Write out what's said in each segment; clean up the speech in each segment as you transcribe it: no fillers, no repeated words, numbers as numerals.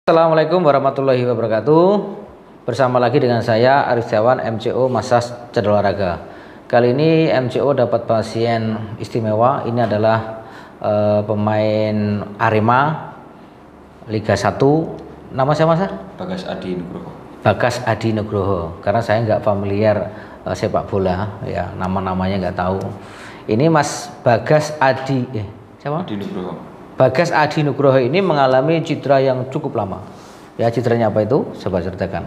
Assalamualaikum warahmatullahi wabarakatuh. Bersama lagi dengan saya Arif Setiawan, MCO Massage Cedera Olahraga. Kali ini MCO dapat pasien istimewa. Ini adalah pemain Arema Liga 1. Nama siapa Mas? Bagas Adi Nugroho. Bagas Adi Nugroho. Karena saya nggak familiar sepak bola, ya nama-namanya nggak tahu. Ini Mas Bagas Adi, siapa? Adi Nugroho. Bagas Adi Nugroho ini mengalami cedera yang cukup lama. Ya, cederanya apa itu? Coba ceritakan.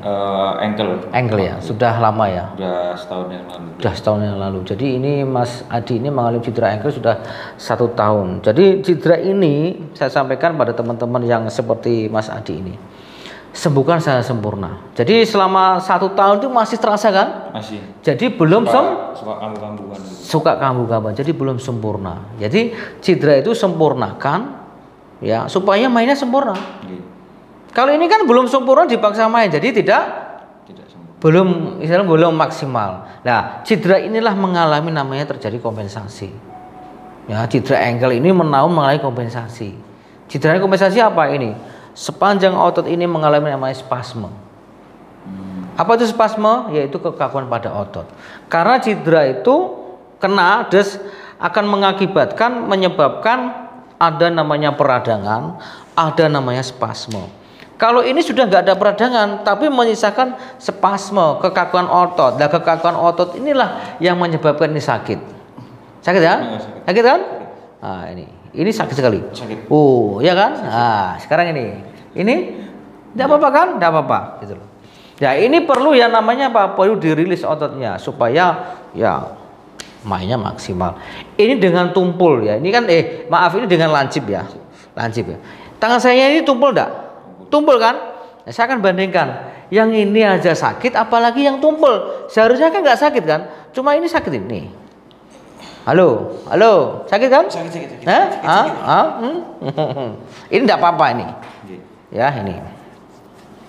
Ankle ya, sudah lama ya. Sudah setahun yang lalu. Sudah setahun yang lalu. Jadi ini Mas Adi ini mengalami cedera ankle sudah 1 tahun. Jadi cedera ini saya sampaikan pada teman-teman yang seperti Mas Adi ini, sembuhkan secara sempurna. Jadi selama 1 tahun itu masih terasa kan? Masih. Jadi belum suka kambuh-kambuhan. Suka kambuh-kambuhan. Jadi belum sempurna. Jadi cedera itu sempurnakan ya supaya mainnya sempurna. Kalau ini kan belum sempurna dipaksa main, jadi tidak sempurna. belum maksimal. Nah, cedera inilah mengalami namanya terjadi kompensasi. Ya, cedera ankle ini mengalami kompensasi. Cedera kompensasi apa ini? Sepanjang otot ini mengalami namanya spasme. Apa itu spasme? Yaitu kekakuan pada otot. Karena cedera itu kena akan menyebabkan ada namanya peradangan, ada namanya spasme. Kalau ini sudah nggak ada peradangan, tapi menyisakan spasme, kekakuan otot. Nah, kekakuan otot inilah yang menyebabkan ini sakit. Sakit ya? Sakit kan? Nah, ini sakit sekali. Sakit. Ya kan? Nah, sekarang ini tidak apa-apa kan? Tidak apa-apa, gitu loh. Ya, ini perlu yang namanya apa? Perlu dirilis ototnya supaya ya mainnya maksimal. Ini dengan tumpul ya. Ini kan maaf, ini dengan lancip ya. Lancip ya. Tangan saya ini tumpul enggak? Tumpul kan? Nah, saya akan bandingkan. Yang ini aja sakit, apalagi yang tumpul. Seharusnya kan nggak sakit kan? Cuma ini sakit ini. Halo, sakit kan? Sakit. Ini enggak apa-apa ini. Ya, ini.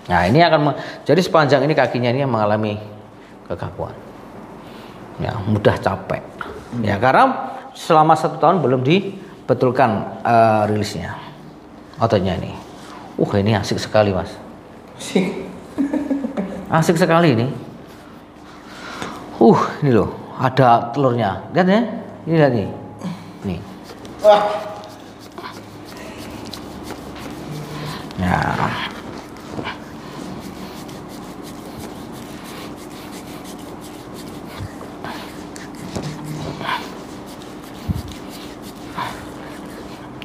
Nah, ini akan jadi sepanjang ini kakinya ini yang mengalami kekakuan. Ya, mudah capek. Ya, karena selama 1 tahun belum dibetulkan rilisnya ototnya ini. Ini asik sekali Mas. Asik sekali ini. Ini loh, ada telurnya. Lihat ya. Ini lihat nih. Nih. Ya.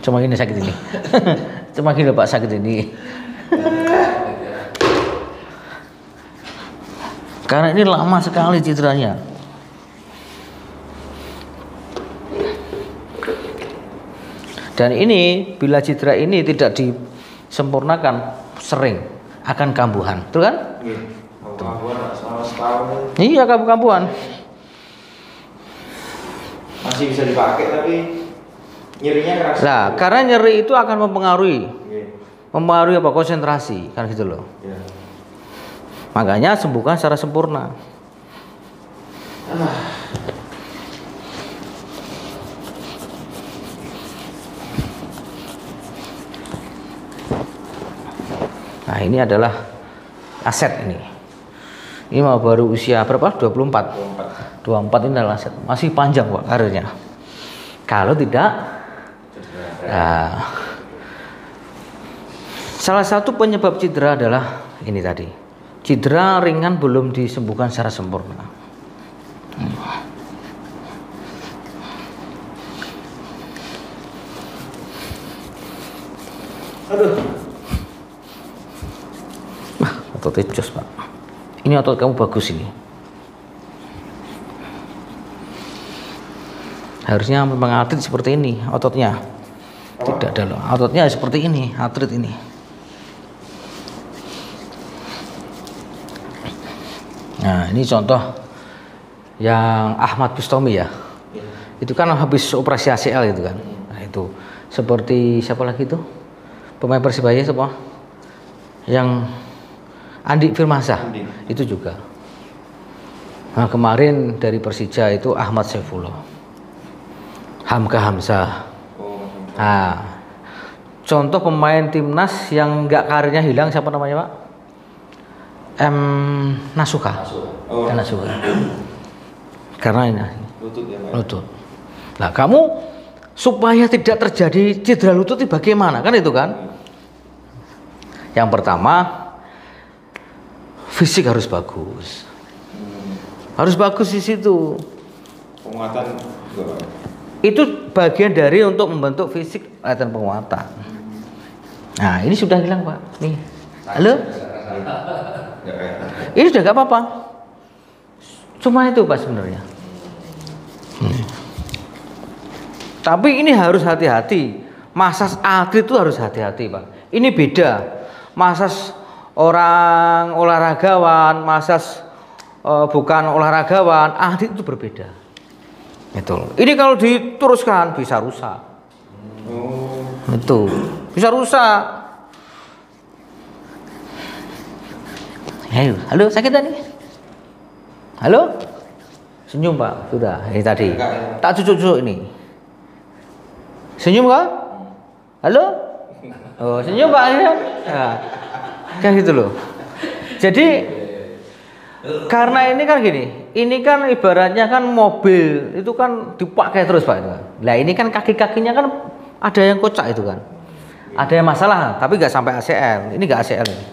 Cuma ini sakit ini. Cuma gini Pak sakit ini. Karena ini lama sekali cederanya. Dan ini bila cedera ini tidak disempurnakan sering akan kambuhan, betul kan? Kambuhan selama setahun. Iya, kambuh-kambuhan. Masih bisa dipakai tapi nyerinya keras. Nah, karena nyeri itu akan mempengaruhi apa? Konsentrasi, kan gitu loh. Ya. Makanya sembuhkan secara sempurna. Nah, ini adalah aset ini. Ini baru usia berapa? 24 ini adalah aset. Masih panjang Pak karirnya. Kalau tidak salah satu penyebab cedera adalah ini tadi. Cedera ringan belum disembuhkan secara sempurna. Ototnya jos Pak. Ini otot kamu bagus ini. Harusnya memang atlet seperti ini ototnya. Tidak ada loh. Ototnya seperti ini, atlet ini. Nah, ini contoh yang Ahmad Bustami ya. Itu kan habis operasi ACL itu kan. Nah, itu seperti siapa lagi itu? Pemain Persibaya siapa? Yang Andi Firmansyah. Itu juga. Nah, kemarin dari Persija itu Ahmad Saifullah. Hamka Hamzah. Nah, Contoh pemain timnas yang nggak karirnya hilang siapa namanya Pak? Nasuka. Oh. Nasuka. Karena ini Lutut ya Pak. lutut. Nah kamu supaya tidak terjadi cedera lutut itu bagaimana kan itu kan? Yang pertama fisik harus bagus. Harus bagus di situ. Penguatan juga Pak. Itu bagian dari untuk membentuk fisik latihan penguatan. Nah ini sudah hilang Pak. Nih, halo? Ini sudah gak apa-apa. Cuma itu Pak sebenarnya. Tapi ini harus hati-hati. Masas atlet itu harus hati-hati Pak. Ini beda. Masas orang olahragawan, masas bukan olahragawan, atlet itu berbeda. Itu. Ini kalau diteruskan bisa rusak. Itu bisa rusak. Halo, sakit tadi? Halo? Senyum Pak, sudah. Ini tadi. Tak cucuk-cucuk ini. Senyum Kak? Halo? Oh, senyum Pak. Nah, kayak gitu loh. Jadi karena ini kan gini, ini kan ibaratnya kan mobil itu kan dipakai terus Pak itu kan. Nah ini kan kaki-kakinya kan ada yang kocak itu kan, ada yang masalah, tapi nggak sampai ACL. Ini nggak ACL ini.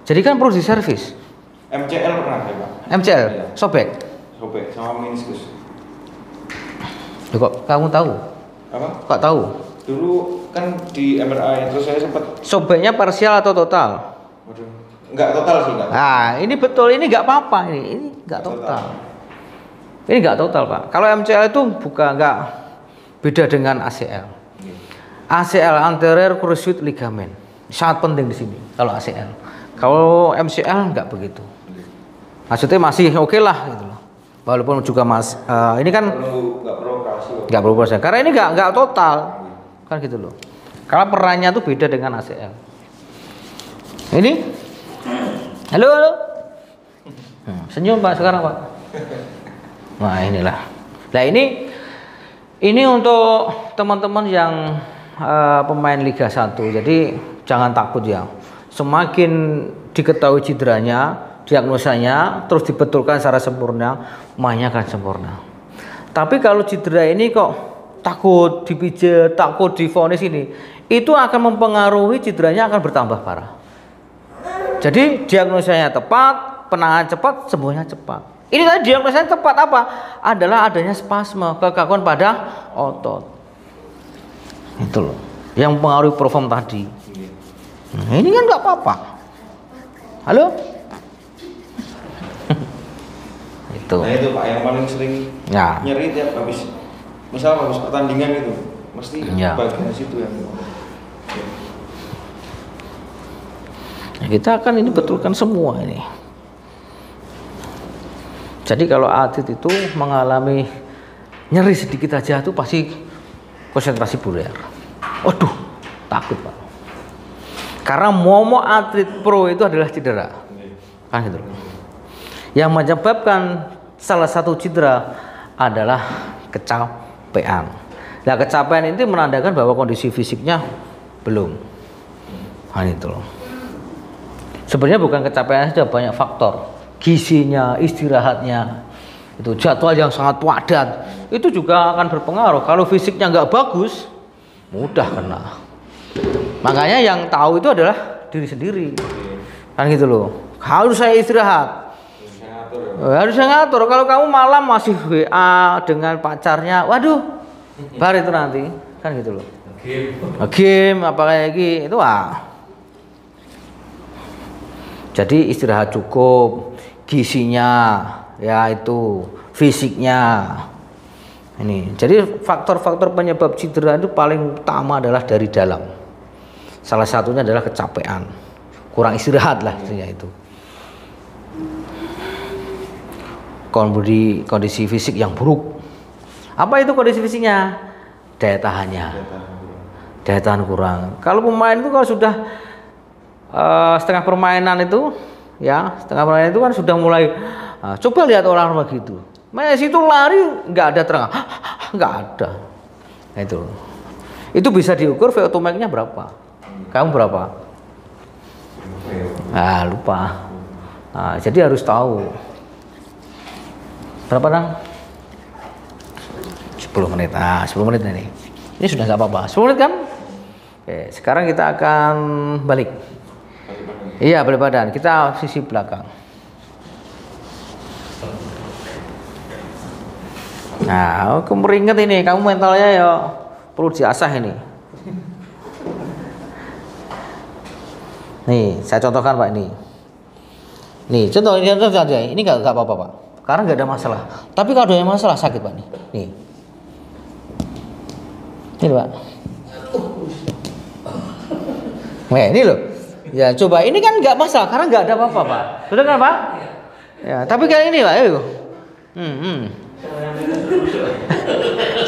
Jadi kan perlu diservis. MCL pernah ya Pak? MCL, Iya. sobek. Sobek sama meniskus. Loh, kok kamu tahu? Apa? Kok tahu? Dulu kan di MRI terus saya sempat. Sobeknya parsial atau total? Waduh, enggak total sih enggak. Nah, ini betul, ini nggak apa-apa ini nggak total. Ini nggak total Pak. Kalau MCL itu bukan nggak beda dengan ACL. ACL anterior cruciate ligament sangat penting di sini kalau ACL. Kalau MCL nggak begitu. Maksudnya masih oke lah gitu loh. Walaupun juga ini kan nggak perlu operasi. nggak perlu operasi. Karena ini nggak total kan gitu loh. Karena perannya tuh beda dengan ACL. Ini, halo. Senyum Pak sekarang Pak. Nah inilah. Nah ini untuk teman-teman yang pemain Liga 1. Jadi jangan takut ya. Semakin diketahui cederanya, diagnosanya, terus dibetulkan secara sempurna, mainnya akan sempurna. Tapi kalau cedera ini kok takut dipijat, takut divonis ini, itu akan mempengaruhi cederanya akan bertambah parah. Jadi diagnosanya tepat, penanganan cepat, sembuhnya cepat. Ini tadi diagnosanya tepat apa? Adalah adanya spasme, kekakuan pada otot. Itu loh, yang mempengaruhi perform tadi. Nah, ini kan nggak apa-apa. Halo? Itu. Nah itu Pak yang paling sering Ya. nyeri tiap habis, misal habis pertandingan itu, mesti Ya. bagian situ yang. Nah, kita akan ini betulkan semua ini. Jadi kalau atlet itu mengalami nyeri sedikit aja itu pasti konsentrasi bulir. Waduh, takut Pak. Karena momok atlet pro itu adalah cedera. Kan gitu. Yang menyebabkan salah satu cedera adalah kecapean. Nah, kecapean itu menandakan bahwa kondisi fisiknya belum. Nah, itu loh. Sebenarnya bukan kecapean saja, banyak faktor. Gizinya, istirahatnya, itu jadwal yang sangat padat, itu juga akan berpengaruh. Kalau fisiknya nggak bagus, mudah kena. Makanya yang tahu itu adalah diri sendiri, kan gitu loh. Harus saya istirahat, harus saya ngatur. Kalau kamu malam masih WA dengan pacarnya, waduh, baru itu nanti, kan gitu loh. Game apa kayak gitu, itu Jadi istirahat cukup, gizinya, ya itu, fisiknya. Ini. Jadi faktor-faktor penyebab cedera itu paling utama adalah dari dalam. Salah satunya adalah kecapean, kurang istirahat lah itu. Kondisi fisik yang buruk. Apa itu kondisi fisiknya? Daya tahannya. Daya tahan kurang. Kalau pemain itu kalau sudah setengah permainan itu, ya setengah permainan itu kan sudah mulai. Coba lihat orang begitu. Messi itu lari nggak ada terang, nggak ada. Nah, itu. Itu bisa diukur VO2 max-nya berapa. Kamu berapa? Ah, lupa. Nah, jadi harus tahu. Berapa Nang? 10 menit. Ah, 10 menit ini. Ini sudah nggak apa-apa. 10 menit kan? Oke, sekarang kita akan balik. Iya, balik badan. Kita sisi belakang. Nah, aku meringet ini. Kamu mentalnya ya perlu diasah ini. Nih, saya contohkan Pak ini. Nih, contoh saja. Ini nggak apa-apa Pak. Karena nggak ada masalah. Tapi kalau ada yang masalah sakit Pak nih. Nih. Ini Pak. Nah, ini loh. Ya coba. Ini kan nggak masalah karena nggak ada apa-apa Pak. Betul kan Pak? Ya. Tapi kayak ini Pak. Ayo.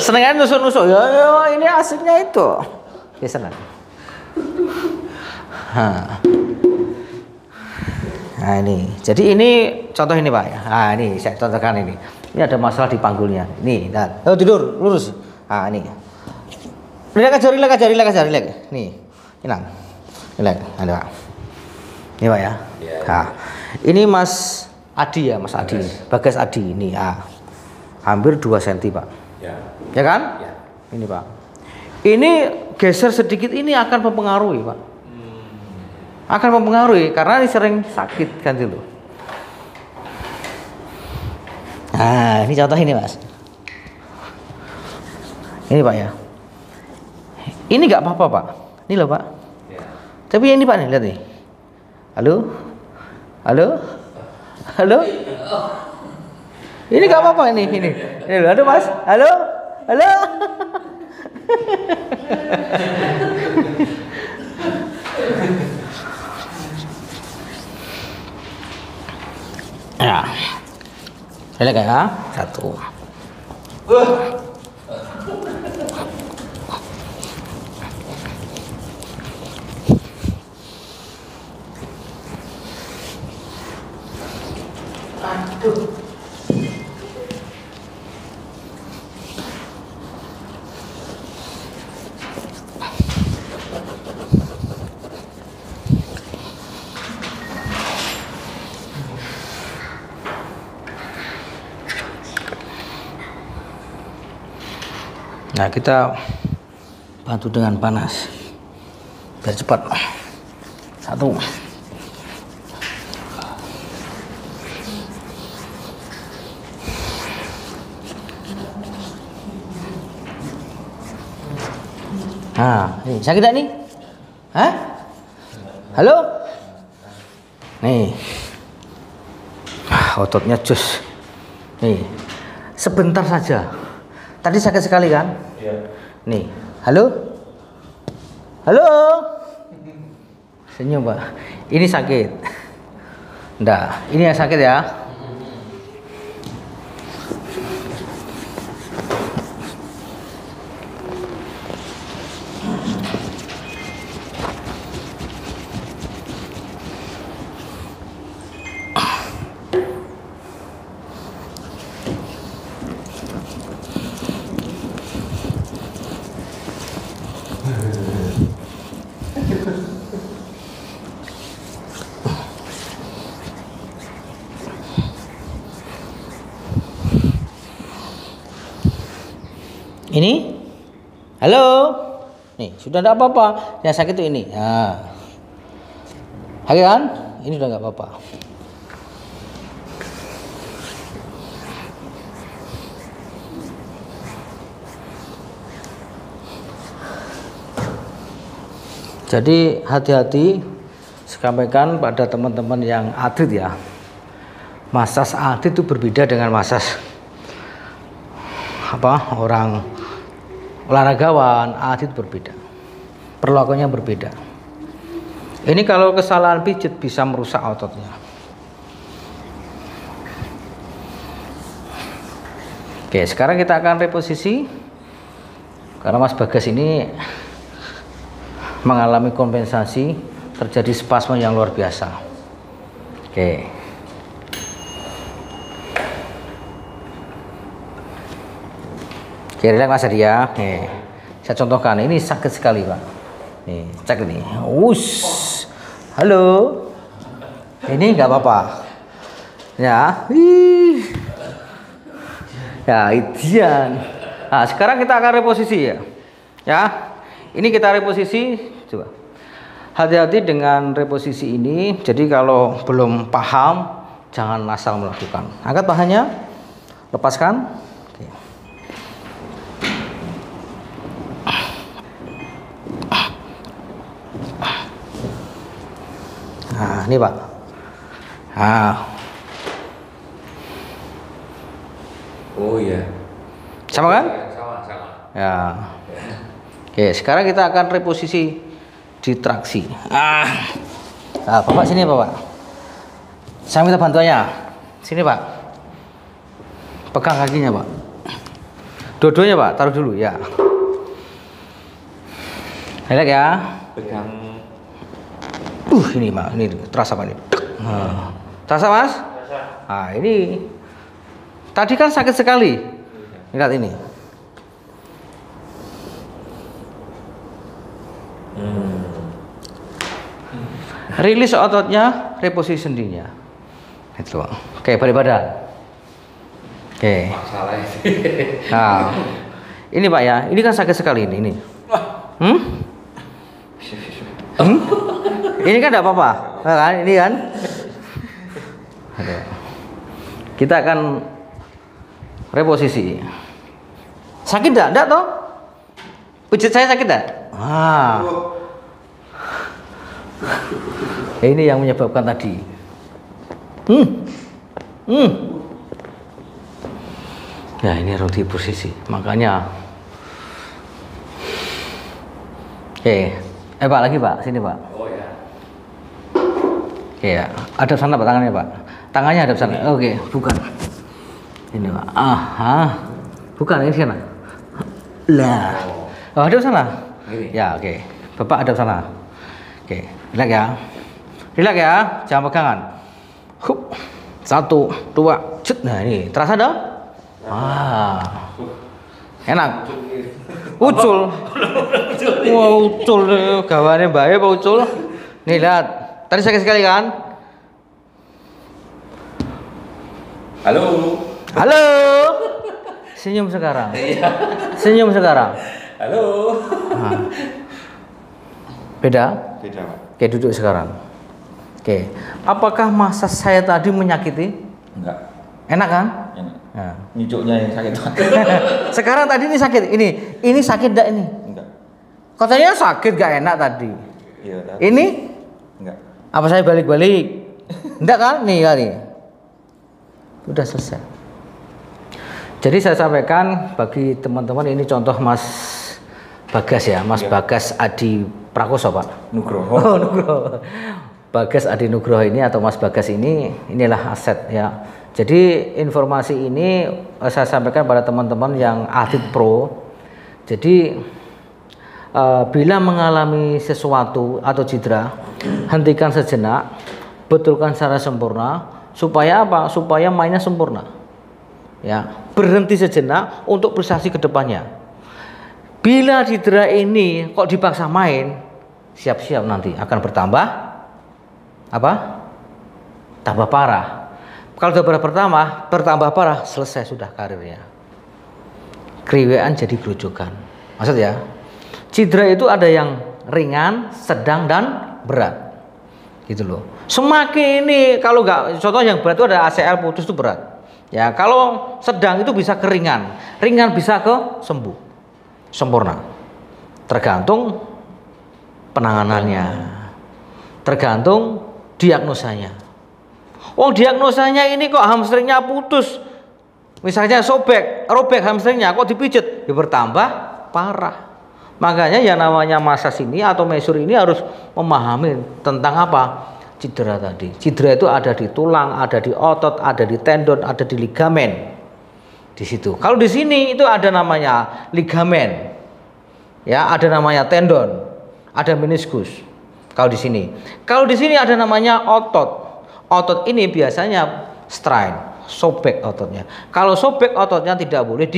Senengan nusuk-nusuk. Ya, ini asiknya itu. Ya senang. Nah ini, jadi ini contoh ini Pak ya. Nah ini saya contohkan ini. Ini ada masalah di panggulnya. Nih, dan tidur lurus. Nah ini. Relax aja. Nih, inang. Relax, ada Pak. Ini Pak ya. Nah, ini Mas Adi ya, Mas Adi. Bagas Adi ini. Hampir 2 cm Pak. Ya kan? Ya. Ini Pak. Ini geser sedikit ini akan mempengaruhi Pak. Akan mempengaruhi karena ini sering sakit kan dulu. Nah, ini contoh ini Mas. Ini Pak ya. Ini nggak apa-apa Pak. Ini loh Pak. Ya. Tapi ini Pak nih, lihat nih. Halo. Ini nggak apa-apa ini. Ini loh, aduh Mas. Halo. Ya, lihat ya, 1. Nah, kita bantu dengan panas biar cepat. 1. Nah, ini sakit tak nih? Hah? Halo? Nih. Ototnya jos. Nih. Sebentar saja. Tadi sakit sekali kan? Iya. Nih, halo? Senyum Pak. Ini sakit. Nggak, ini yang sakit ya. Ini, halo, nih sudah tidak apa-apa. Yang sakit itu ini, nah, sakit kan? Ini sudah nggak apa-apa. Jadi hati-hati, sampaikan pada teman-teman yang atlet ya. Masas atlet itu berbeda dengan masas orang olahragawan. Atlet berbeda, perlakuannya berbeda. Ini kalau kesalahan pijit bisa merusak ototnya. Oke, sekarang kita akan reposisi karena Mas Bagas ini mengalami kompensasi, terjadi spasme yang luar biasa. Oke. Oke, relax Mas Adi ya. Oke. Saya contohkan, ini sakit sekali Pak. Nih, cek ini. Us. Halo. Ini nggak apa-apa. Ya. Ya, Idian. Nah, sekarang kita akan reposisi ya. Ya. Ini kita reposisi, coba. Hati-hati dengan reposisi ini. Jadi kalau belum paham, jangan asal melakukan. Angkat pahannya, lepaskan. Oke. Nah, ini Pak. Nah. Oh iya. Sama kan? Sama. Ya. Oke, sekarang kita akan reposisi di traksi. Nah, Bapak sini Bapak. Saya minta bantuannya. Sini Pak. Pegang kakinya Pak. Dua-duanya Pak, taruh dulu ya. Lihat ya. Pegang. Ini Pak, ini terasa Pak ini. Nah, terasa Mas? Terasa. Nah, ini tadi kan sakit sekali. Lihat ini. Rilis ototnya, reposisi sendinya. Itu. Oke, balik badan. Oke. Masalah ini. Nah, ini Pak ya, ini kan sakit sekali ini. Ini kan tidak apa-apa, kan? Ini kan. Kita akan reposisi. Sakit enggak? Enggak toh? Pijit saya sakit enggak? Ini yang menyebabkan tadi. Ya ini harus di posisi. Makanya. Oke. Pak lagi Pak, sini Pak. Oh ya. Oke ya. Hadap sana Pak tangannya Pak. Tangannya hadap sana. Oke, bukan. Ini Pak. Bukan ini sana. Lah. Oh, hadap sana. Ya, oke. Bapak hadap sana. Oke, relax ya. Relax ya, jangan pegangan. Hup. 1, 2, cet. Nah, ini terasa dah? Enak. Ucul. Wah, ucul gawane bae Pak Ucul. Nih lihat. Tadi sakit sekali kan? Halo. Halo. Senyum sekarang. Senyum sekarang. Halo. Beda? Beda, Pak. Oke, duduk sekarang. Oke. Apakah masa saya tadi menyakiti? Enggak. Enak kan? Enak. Nah. Nyucuknya yang sakit. Sekarang tadi ini sakit. Ini sakit enggak ini? Enggak. Katanya sakit gak enak tadi. Iya, tadi. Ini? Enggak. Apa saya balik-balik? Enggak kan? Nih kali. Udah selesai. Jadi saya sampaikan bagi teman-teman ini contoh Mas Bagas ya, Mas Bagas Adi Prakoso Pak. Nugroho. Oh, Nugroho. Bagas Adi Nugroho ini atau Mas Bagas ini inilah aset ya. Jadi informasi ini saya sampaikan pada teman-teman yang atlet pro. Jadi bila mengalami sesuatu atau cedera, hentikan sejenak, betulkan secara sempurna supaya apa? Supaya mainnya sempurna. Ya, berhenti sejenak untuk prestasi kedepannya. Bila cedera ini kok dipaksa main, siap-siap nanti akan bertambah apa? Tambah parah. Kalau sudah bertambah parah, selesai sudah karirnya. Kriwean jadi grojogan. Maksud ya? Cedera itu ada yang ringan, sedang dan berat. Gitu loh. Semakin ini kalau nggak, contoh yang berat itu ada ACL putus itu berat. Ya, kalau sedang itu bisa ke ringan bisa ke sembuh, sempurna. Tergantung penanganannya, tergantung diagnosanya. Oh, diagnosanya ini kok hamstringnya putus, misalnya robek hamstringnya, kok dipijit, ya bertambah parah. Makanya yang namanya masas ini atau mesur ini harus memahami tentang apa? Cedera tadi. Cedera itu ada di tulang, ada di otot, ada di tendon, ada di ligamen. Di situ. Kalau di sini itu ada namanya ligamen. Ya, ada namanya tendon, ada meniskus. Kalau di sini. Kalau di sini ada namanya otot. Otot ini biasanya strain, sobek ototnya. Kalau sobek ototnya tidak boleh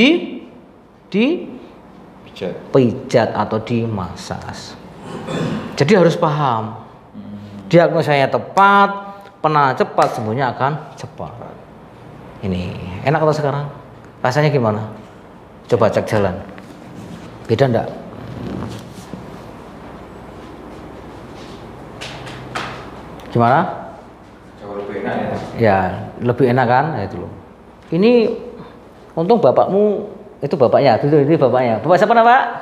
pijat atau dimasas. Jadi harus paham. Diagnosanya tepat, penanganan cepat, sembuhnya akan cepat. Ini enak atau sekarang? Rasanya gimana? Coba cek jalan. Beda enggak? Gimana? Jauh lebih enak ya. Ya, lebih enak kan? Ya, itu loh. Ini untung bapakmu itu bapaknya, itu bapaknya. Bapak siapa nama?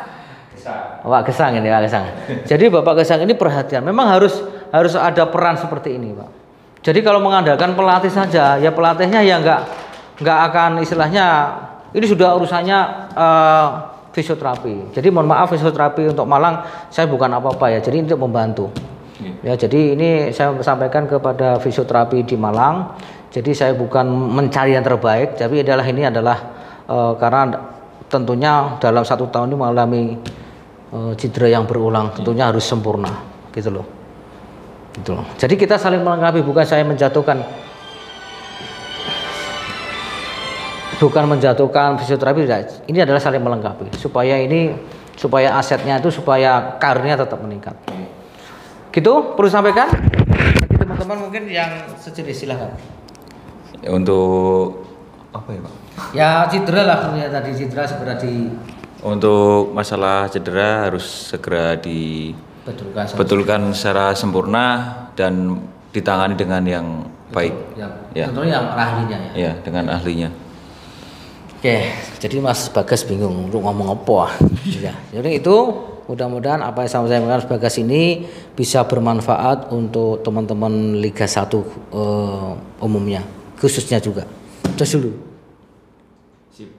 Gesang. Pak Gesang ini, Pak Gesang. Jadi Bapak Gesang ini perhatian. Memang harus ada peran seperti ini, Pak. Jadi kalau mengandalkan pelatih saja, ya pelatihnya ya nggak akan istilahnya ini sudah urusannya fisioterapi. Jadi mohon maaf fisioterapi untuk Malang saya bukan apa-apa ya. Jadi ini untuk membantu. Ya, jadi ini saya sampaikan kepada fisioterapi di Malang. Jadi saya bukan mencari yang terbaik, tapi ini adalah karena tentunya dalam 1 tahun ini mengalami cedera yang berulang, tentunya harus sempurna, gitu loh. Gitu loh. Jadi kita saling melengkapi, bukan saya menjatuhkan fisioterapi, ini adalah saling melengkapi supaya asetnya itu supaya karirnya tetap meningkat. Gitu perlu sampaikan bagi teman-teman mungkin yang sejenis, silahkan. Untuk apa ya Pak? Ya cedera lah ya, tadi cedera segera Untuk masalah cedera harus segera dibetulkan secara sempurna dan ditangani dengan yang baik. Ya. Tentunya yang ahlinya ya. Ya, dengan ahlinya. Oke, jadi Mas Bagas bingung untuk ngomong apa. Ya, jadi itu mudah-mudahan apa yang saya sampaikan Bagas ini bisa bermanfaat untuk teman-teman Liga 1 umumnya, khususnya juga. Terus dulu. Sip.